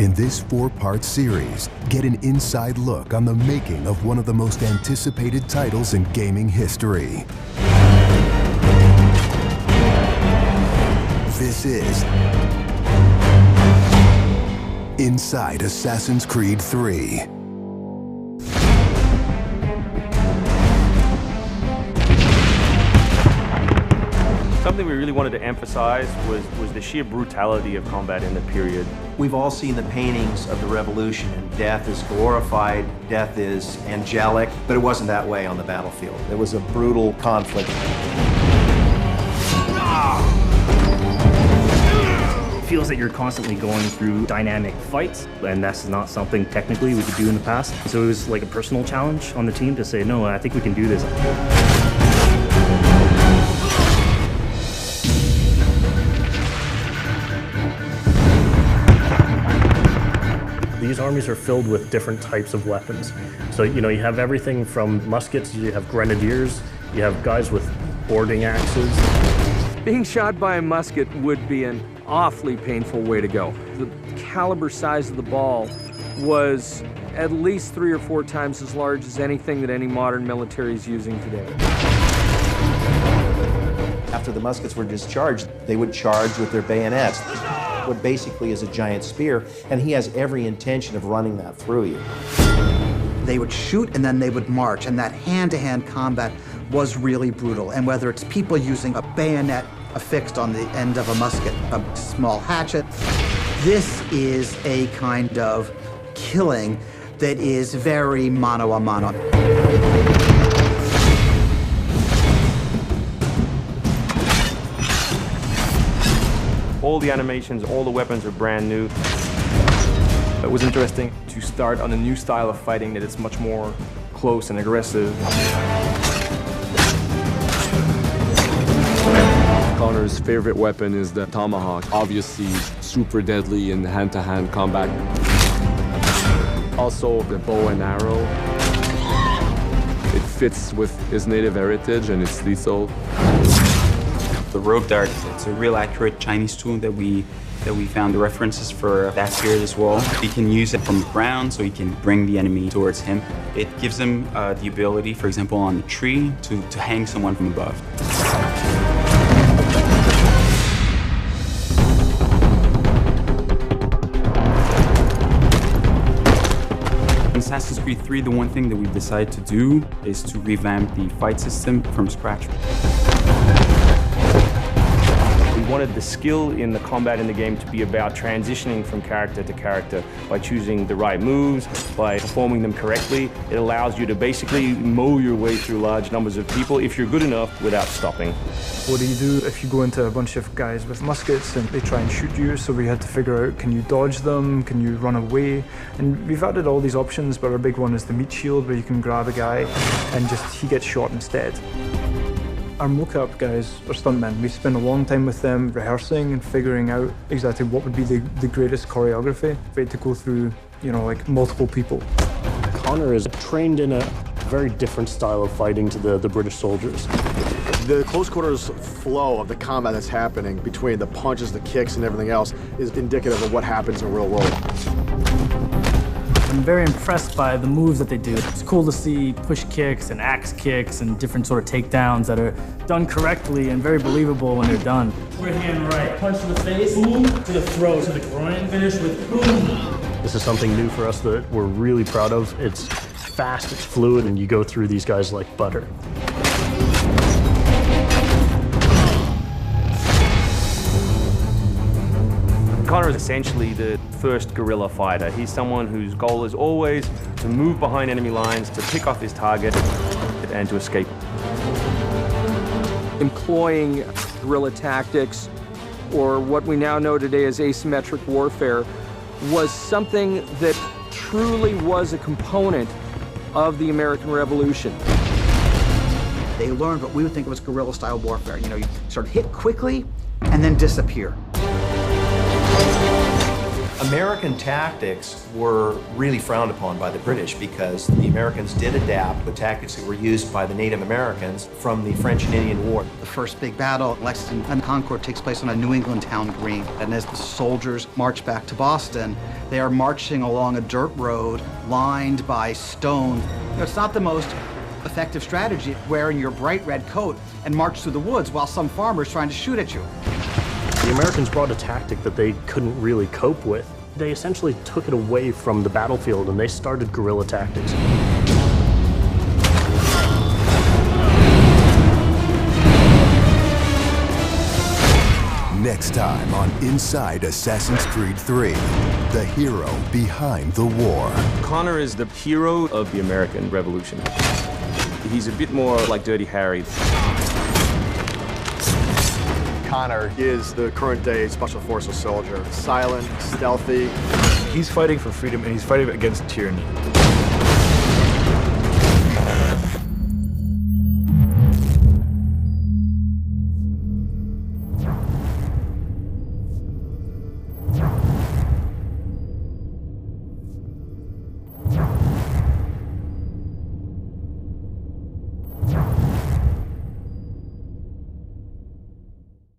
In this 4-part series, get an inside look on the making of one of the most anticipated titles in gaming history. This is Inside Assassin's Creed 3. Something we really wanted to emphasize was the sheer brutality of combat in the period. We've all seen the paintings of the Revolution, and death is glorified, death is angelic, but it wasn't that way on the battlefield. It was a brutal conflict. It feels that you're constantly going through dynamic fights, and that's not something technically we could do in the past. So it was like a personal challenge on the team to say, no, I think we can do this. These armies are filled with different types of weapons. So, you have everything from muskets, you have grenadiers, you have guys with boarding axes. Being shot by a musket would be an awfully painful way to go. The caliber size of the ball was at least 3 or 4 times as large as anything that any modern military is using today. After the muskets were discharged, they would charge with their bayonets. What basically is a giant spear, and he has every intention of running that through you. They would shoot and then they would march, and that hand-to-hand combat was really brutal. And whether it's people using a bayonet affixed on the end of a musket, a small hatchet, this is a kind of killing that is very mano a mano. All the animations, all the weapons are brand new. It was interesting to start on a new style of fighting that is much more close and aggressive. Connor's favorite weapon is the tomahawk, obviously super deadly in hand-to-hand combat. Also the bow and arrow. It fits with his native heritage and it's lethal. The rope dart, it's a real accurate Chinese tool that we found the references for that period as well. He can use it from the ground, so he can bring the enemy towards him. It gives him the ability, for example, on a tree, to hang someone from above. In Assassin's Creed 3, the one thing that we've decided to do is to revamp the fight system from scratch. We wanted the skill in the combat in the game to be about transitioning from character to character by choosing the right moves, by performing them correctly. It allows you to basically mow your way through large numbers of people if you're good enough without stopping. What do you do if you go into a bunch of guys with muskets and they try and shoot you? So we had to figure out, can you dodge them? Can you run away? And we've added all these options, but our big one is the meat shield, where you can grab a guy and he gets shot instead. Our mocap guys are stuntmen. We spend a long time with them rehearsing and figuring out exactly what would be the greatest choreography. We had to go through, like multiple people. Connor is trained in a very different style of fighting to the British soldiers. The close quarters flow of the combat that's happening between the punches, the kicks, and everything else is indicative of what happens in the real world. I'm very impressed by the moves that they do. It's cool to see push kicks and axe kicks and different sort of takedowns that are done correctly and very believable when they're done. Right hand right, punch to the face, boom, to the throat, to the groin, finish with boom. This is something new for us that we're really proud of. It's fast, it's fluid, and you go through these guys like butter. Connor is essentially the first guerrilla fighter. He's someone whose goal is always to move behind enemy lines, to pick off his target, and to escape. Employing guerrilla tactics, or what we now know today as asymmetric warfare, was something that truly was a component of the American Revolution. They learned what we would think of as guerrilla-style warfare. You sort of hit quickly and then disappear. American tactics were really frowned upon by the British because the Americans did adapt the tactics that were used by the Native Americans from the French and Indian War. The first big battle, Lexington and Concord, takes place on a New England town green. And as the soldiers march back to Boston, they are marching along a dirt road lined by stone. You know, it's not the most effective strategy, wearing your bright red coat and march through the woods while some farmer's trying to shoot at you. The Americans brought a tactic that they couldn't really cope with. They essentially took it away from the battlefield and they started guerrilla tactics. Next time on Inside Assassin's Creed 3, the hero behind the war. Connor is the hero of the American Revolution. He's a bit more like Dirty Harry. Connor is the current-day Special Forces soldier. Silent, stealthy. He's fighting for freedom and he's fighting against tyranny.